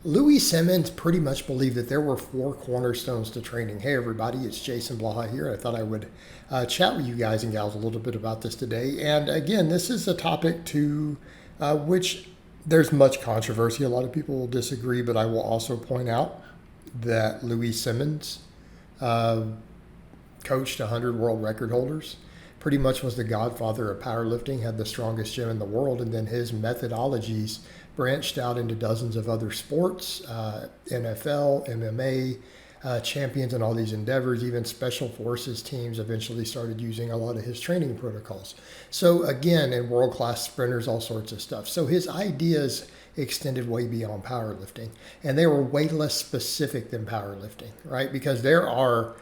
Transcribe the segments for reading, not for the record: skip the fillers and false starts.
Louie Simmons pretty much believed that there were four cornerstones to training. Hey, everybody, it's Jason Blaha here. I thought I would chat with you guys and gals a little bit about this today. And again, this is a topic to which there's much controversy. A lot of people will disagree, but I will also point out that Louie Simmons coached 100 world record holders, pretty much was the godfather of powerlifting, had the strongest gym in the world, and then his methodologies branched out into dozens of other sports, NFL, MMA, champions in all these endeavors. Even special forces teams eventually started using a lot of his training protocols. So again, in world-class sprinters, all sorts of stuff. So his ideas extended way beyond powerlifting, and they were way less specific than powerlifting, right? Because there are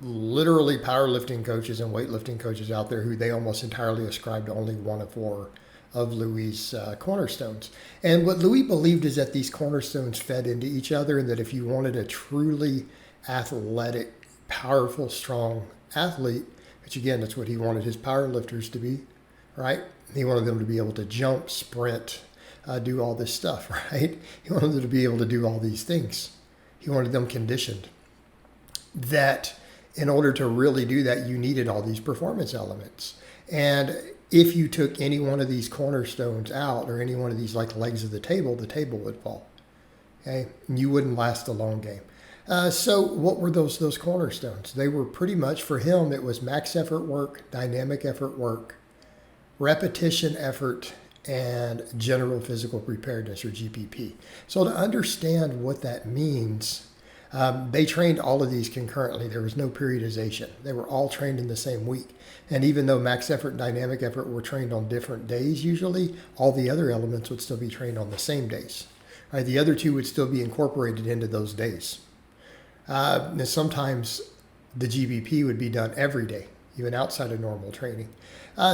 literally powerlifting coaches and weightlifting coaches out there who they almost entirely ascribe to only one of four of Louie's cornerstones. And what Louie believed is that these cornerstones fed into each other, and that if you wanted a truly athletic, powerful, strong athlete, which again, that's what he wanted his powerlifters to be, right? He wanted them to be able to jump, sprint, do all this stuff, right? He wanted them to be able to do all these things. He wanted them conditioned. That in order to really do that, you needed all these performance elements. And if you took any one of these cornerstones out, or any one of these like legs of the table would fall. Okay, and you wouldn't last a long game. So what were those cornerstones? They were pretty much, for him, it was max effort work, dynamic effort work, repetition effort, and general physical preparedness, or GPP. So to understand what that means, they trained all of these concurrently. There was no periodization. They were all trained in the same week. And even though max effort and dynamic effort were trained on different days usually, all the other elements would still be trained on the same days. Right? The other two would still be incorporated into those days. And sometimes the GBP would be done every day, even outside of normal training.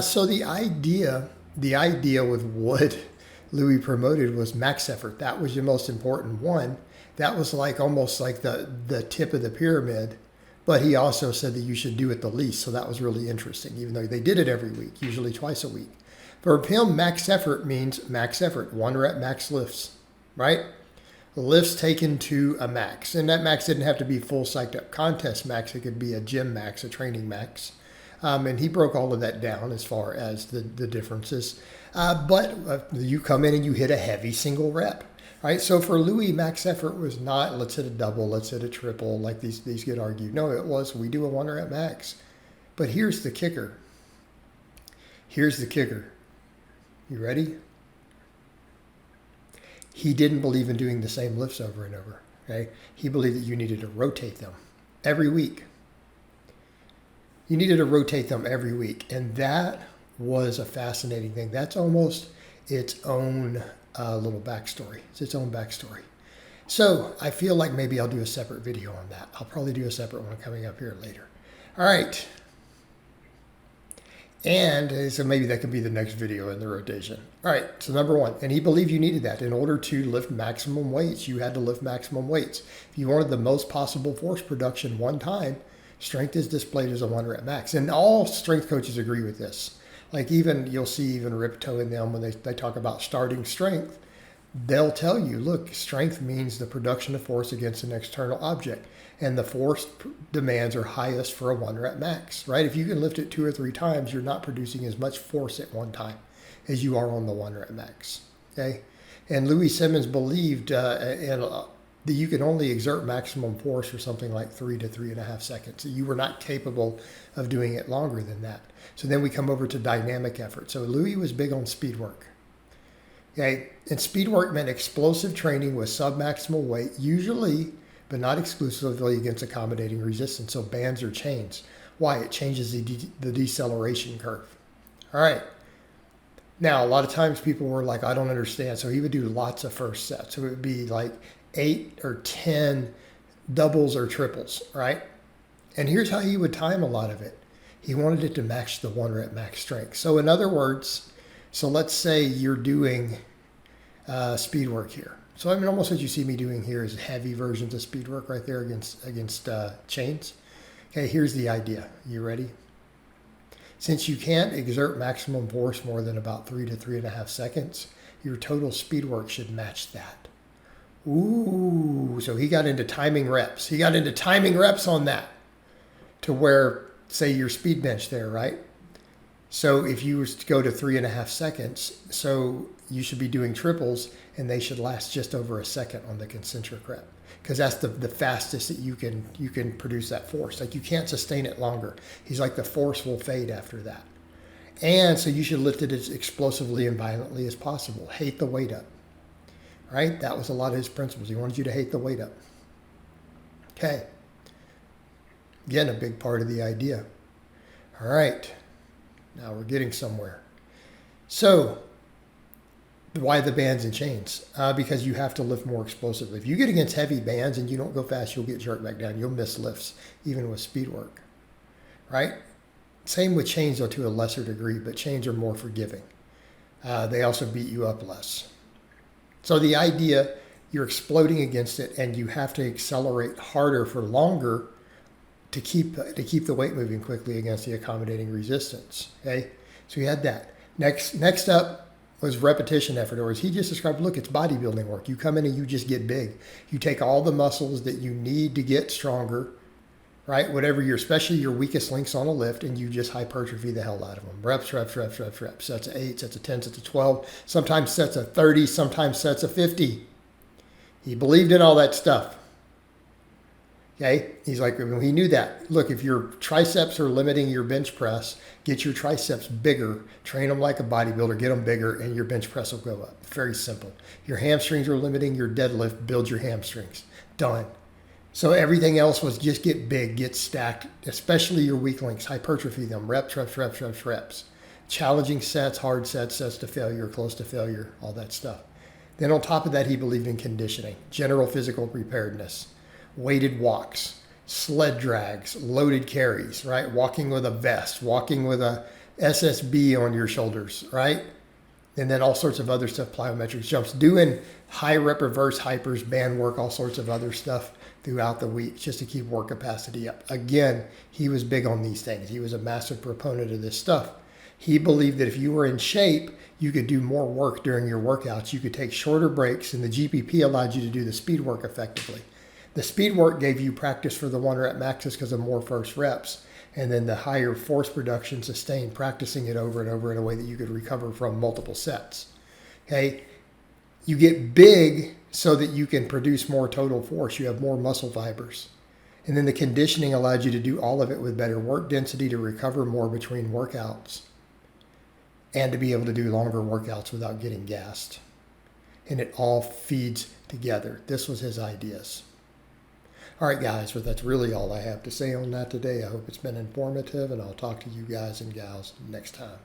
So the idea with what Louie promoted was max effort. That was the most important one. That was like almost like the tip of the pyramid, but he also said that you should do it the least. So that was really interesting, even though they did it every week, usually twice a week. For him, max effort means max effort, 1 rep max lifts, right? Lifts taken to a max. And that max didn't have to be full psyched up contest max. It could be a gym max, a training max. And he broke all of that down as far as the differences. But you come in and you hit a heavy single rep. Right, so for Louie, max effort was not let's hit a double, let's hit a triple, like these get argued. No, it was we do a 1 rep max. But here's the kicker. Here's the kicker. You ready? He didn't believe in doing the same lifts over and over. Okay, he believed that you needed to rotate them every week. You needed to rotate them every week, and that was a fascinating thing. That's almost its own little backstory. It's its own backstory. So I feel like maybe I'll do a separate video on that. I'll probably do a separate one coming up here later. All right. And so maybe that could be the next video in the rotation. All right. So number one, and he believed you needed that. In order to lift maximum weights, you had to lift maximum weights. If you wanted the most possible force production one time, strength is displayed as a 1 rep max. And all strength coaches agree with this. Like even, you'll see even Ripto in them when they talk about starting strength, they'll tell you, look, strength means the production of force against an external object. And the force demands are highest for a 1 rep max, right? If you can lift it 2 or 3 times, you're not producing as much force at one time as you are on the 1 rep max, okay? And Louie Simmons believed that you can only exert maximum force for something like 3 to 3.5 seconds. You were not capable of doing it longer than that. So then we come over to dynamic effort. So Louie was big on speed work. Okay, and speed work meant explosive training with submaximal weight, usually, but not exclusively, against accommodating resistance. So bands or chains. Why? It changes the deceleration curve. All right. Now, a lot of times people were like, I don't understand. So he would do lots of first sets. So it would be like 8 or 10 doubles or triples, right? And here's how he would time a lot of it. He wanted it to match the 1 rep max strength. So in other words, so let's say you're doing speed work here. So I mean, almost what you see me doing here is heavy versions of speed work right there against chains. Okay, here's the idea. You ready? Since you can't exert maximum force more than about 3 to 3.5 seconds, your total speed work should match that. Ooh, so he got into timing reps. He got into timing reps on that to where, say, your speed bench there, right? So if you was to go to 3.5 seconds, so you should be doing triples and they should last just over a second on the concentric rep, because that's the fastest that you can produce that force. Like, you can't sustain it longer. He's like, the force will fade after that. And so you should lift it as explosively and violently as possible. Hate the weight up. Right? That was a lot of his principles. He wanted you to hate the weight up. Okay. Again, a big part of the idea. All right. Now we're getting somewhere. So, why the bands and chains? Because you have to lift more explosively. If you get against heavy bands and you don't go fast, you'll get jerked back down. You'll miss lifts, even with speed work. Right? Same with chains, though, to a lesser degree, but chains are more forgiving. They also beat you up less. So the idea, you're exploding against it, and you have to accelerate harder for longer to keep the weight moving quickly against the accommodating resistance. Okay, so we had that. Next up was repetition effort, or as he just described, look, it's bodybuilding work. You come in and you just get big. You take all the muscles that you need to get stronger, right? Whatever especially your weakest links on a lift, and you just hypertrophy the hell out of them. Reps. Sets of 8, sets of 10, sets of 12, sometimes sets of 30, sometimes sets of 50. He believed in all that stuff. Okay? He's like, he knew that. Look, if your triceps are limiting your bench press, get your triceps bigger, train them like a bodybuilder, get them bigger, and your bench press will go up. Very simple. Your hamstrings are limiting your deadlift, build your hamstrings. Done. So everything else was just get big, get stacked, especially your weak links, hypertrophy them, reps. Challenging sets, hard sets, sets to failure, close to failure, all that stuff. Then on top of that, he believed in conditioning, general physical preparedness, weighted walks, sled drags, loaded carries, right? Walking with a vest, walking with a SSB on your shoulders, right? And then all sorts of other stuff, plyometrics, jumps, doing high rep reverse hypers, band work, all sorts of other stuff throughout the week just to keep work capacity up. Again, he was big on these things. He was a massive proponent of this stuff. He believed that if you were in shape, you could do more work during your workouts. You could take shorter breaks, and the GPP allowed you to do the speed work effectively. The speed work gave you practice for the 1-rep maxes because of more first reps, and then the higher force production sustained, practicing it over and over in a way that you could recover from multiple sets. Okay, you get big so that you can produce more total force. You have more muscle fibers. And then the conditioning allowed you to do all of it with better work density to recover more between workouts and to be able to do longer workouts without getting gassed. And it all feeds together. This was his ideas. All right, guys, but that's really all I have to say on that today. I hope it's been informative, and I'll talk to you guys and gals next time.